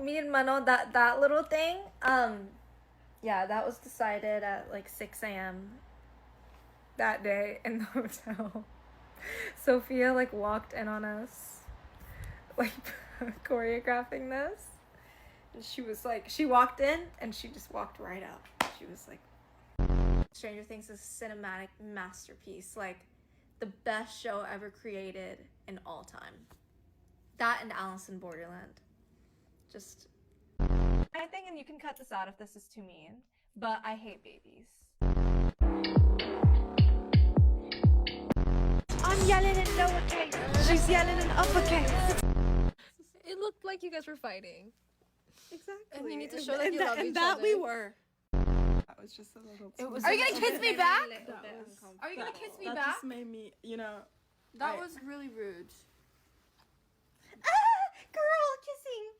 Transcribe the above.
me and Mano, that little thing, yeah, that was decided at like 6 a.m. that day in the hotel. Sophia like walked in on us, like choreographing this. And she was like, she walked in and she just walked right out. She was like, Stranger Things is a cinematic masterpiece, like the best show ever created in all time. That and Alice in Borderland. Just, I think, and you can cut this out if this is too mean, but I hate babies. I'm yelling in lowercase. She's yelling in uppercase. It looked like you guys were fighting. Exactly. And you need to show that you love each that other. we were. That was just a little. Are you gonna kiss me back? Are you gonna kiss me back? That just made me, That was really rude. Ah, girl, kissing.